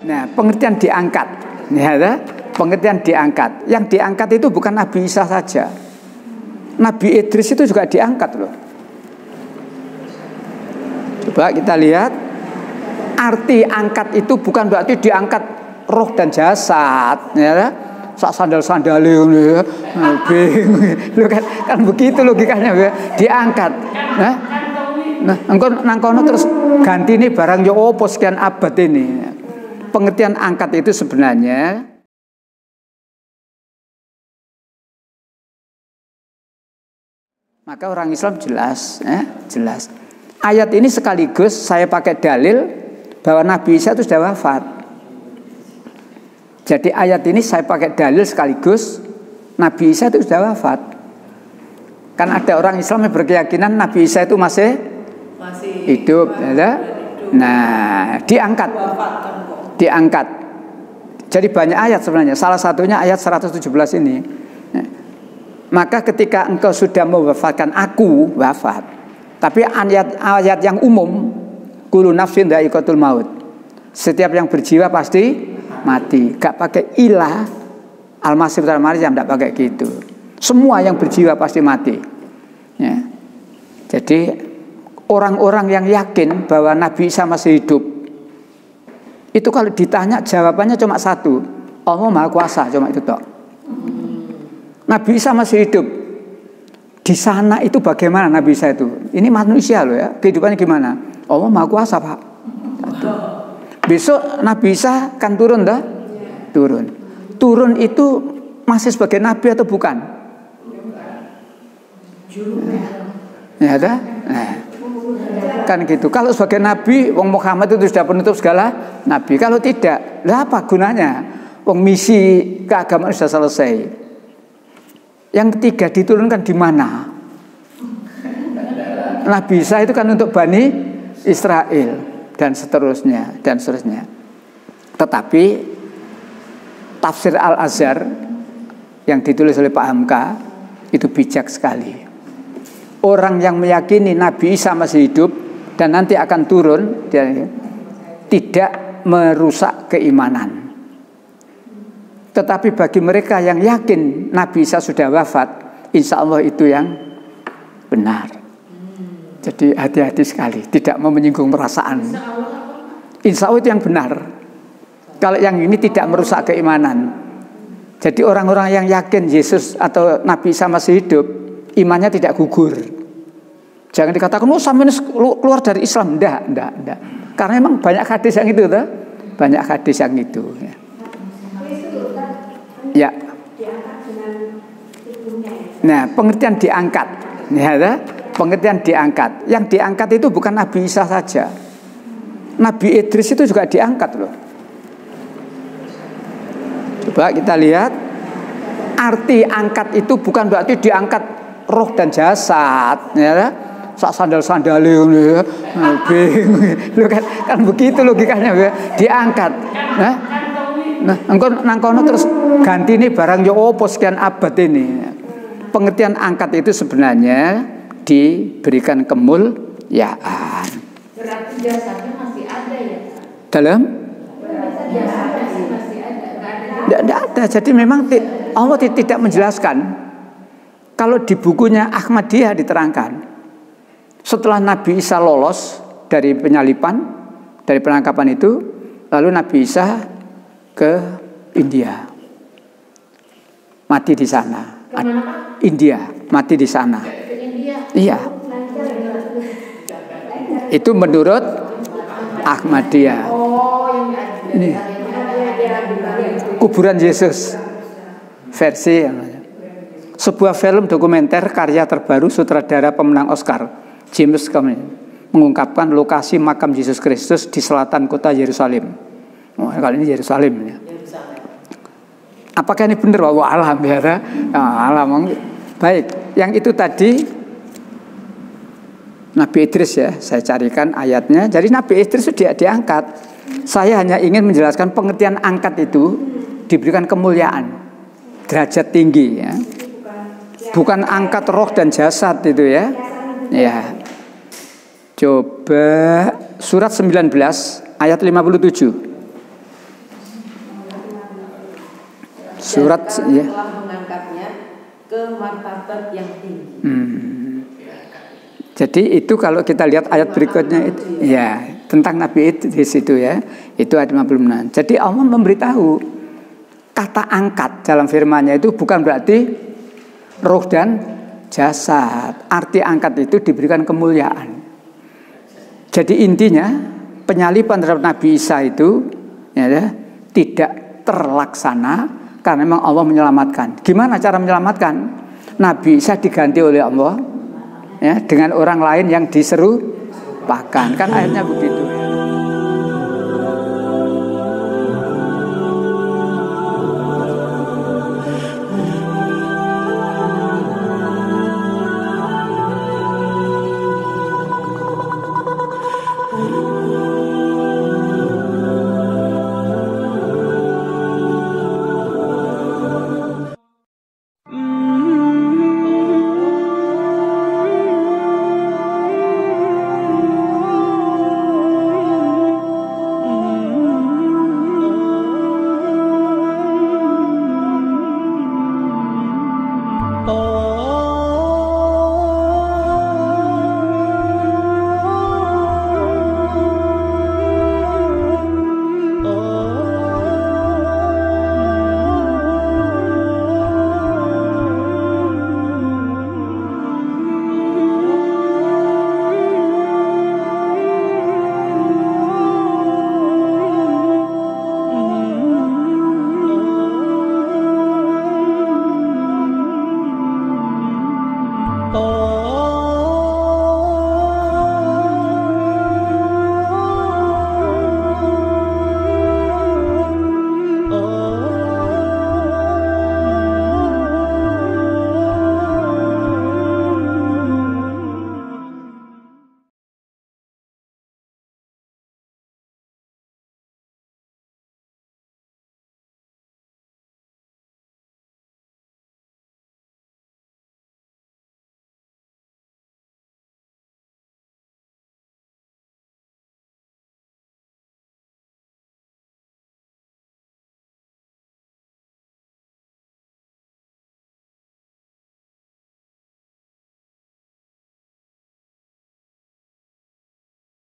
Nah, pengertian diangkat. Ya, pengertian diangkat. Yang diangkat itu bukan Nabi Isa saja. Nabi Idris itu juga diangkat loh. Coba kita lihat. Arti angkat itu bukan berarti diangkat roh dan jasad, ya. Sak sandal-sandale ya. Lu kan begitu logikanya ya. Diangkat. Nah, engko nang kono terus ganti nih barang yo opo sekian abad ini. Pengertian angkat itu sebenarnya maka orang Islam jelas, jelas. Ayat ini sekaligus saya pakai dalil bahwa Nabi Isa itu sudah wafat. Jadi ayat ini saya pakai dalil sekaligus Nabi Isa itu sudah wafat. Kan ada orang Islam yang berkeyakinan Nabi Isa itu masih hidup, ya? Nah, diangkat. Diangkat. Jadi banyak ayat sebenarnya. Salah satunya ayat 117 ini. Maka ketika engkau sudah mewafatkan aku, wafat. Tapi ayat yang umum, kullu nafsin dha'iqatul maut. Setiap yang berjiwa pasti mati. Gak pakai ilah al-masih al-maryam, gak pakai gitu. Semua yang berjiwa pasti mati. Ya. Jadi orang-orang yang yakin bahwa Nabi Isa masih hidup, itu kalau ditanya jawabannya cuma satu, Allah Maha Kuasa, cuma itu tok. Nabi Isa masih hidup. Di sana itu bagaimana Nabi Isa itu? Ini manusia loh ya, kehidupannya gimana? Allah Maha Kuasa, Pak. Besok Nabi Isa kan turun dah? Turun. Turun itu masih sebagai nabi atau bukan? Ya dah? Nah. Kan gitu. Kalau sebagai nabi, wong Muhammad itu sudah penutup segala nabi. Kalau tidak, lah apa gunanya? Wong misi keagamaan sudah selesai. Yang ketiga diturunkan di mana? Nabi Isa itu kan untuk Bani Israel dan seterusnya dan seterusnya. Tetapi tafsir Al-Azhar yang ditulis oleh Pak Hamka itu bijak sekali. Orang yang meyakini Nabi Isa masih hidup dan nanti akan turun, dia tidak merusak keimanan. Tetapi bagi mereka yang yakin Nabi Isa sudah wafat, insya Allah itu yang benar. Jadi hati-hati sekali, tidak mau menyinggung perasaan. Insya Allah itu yang benar. Kalau yang ini tidak merusak keimanan. Jadi orang-orang yang yakin Yesus atau Nabi Isa masih hidup, imannya tidak gugur. Jangan dikatakan, oh sampai keluar dari Islam. Enggak. Karena memang banyak hadis yang itu, tuh. Banyak hadis yang itu. Ya. Nah, pengertian diangkat. Ya, pengertian diangkat. Yang diangkat itu bukan Nabi Isa saja. Nabi Idris itu juga diangkat loh. Coba kita lihat. Arti angkat itu bukan berarti diangkat roh dan jasad, ya. Sak sandal-sandale ya. Lu kan begitu logikanya ya. Diangkat. Nah, engko nang kono terus ganti nih barang yo opo sekian abad ini. Pengertian angkat itu sebenarnya diberikan kemuliaan. Berarti jasadnya masih ada ya? Dalam? Jasadnya masih ada. Tidak ada. Jadi memang Allah tidak menjelaskan. Kalau di bukunya Ahmadiyah diterangkan, setelah Nabi Isa lolos dari penyalipan, dari penangkapan itu, lalu Nabi Isa ke India, mati di sana. India, mati di sana. Iya. Itu menurut Ahmadiyah. Ini kuburan Yesus versi sebuah film dokumenter karya terbaru sutradara pemenang Oscar James Cameron mengungkapkan lokasi makam Yesus Kristus di selatan kota Yerusalem. Oh, kali ini Yerusalem ya. Apakah ini benar? Wah, alam ya. Alam. Baik, yang itu tadi Nabi Idris ya, saya carikan ayatnya. Jadi Nabi Idris itu diangkat. Saya hanya ingin menjelaskan pengertian angkat itu diberikan kemuliaan, derajat tinggi ya. Bukan angkat roh dan jasad itu ya. Ya. Coba surat 19 ayat 57. surat ya. Telah mengangkatnya ke martabat yang tinggi. Jadi itu kalau kita lihat ayat berikutnya itu, ya tentang Nabi itu di situ ya, itu ayat 56. Jadi Allah memberitahu kata angkat dalam firman-Nya itu bukan berarti roh dan jasad. Arti angkat itu diberikan kemuliaan. Jadi intinya penyaliban terhadap Nabi Isa itu ya, tidak terlaksana karena memang Allah menyelamatkan. Gimana cara menyelamatkan? Nabi Isa diganti oleh Allah ya, dengan orang lain yang diserupakan. Kan ayatnya begitu.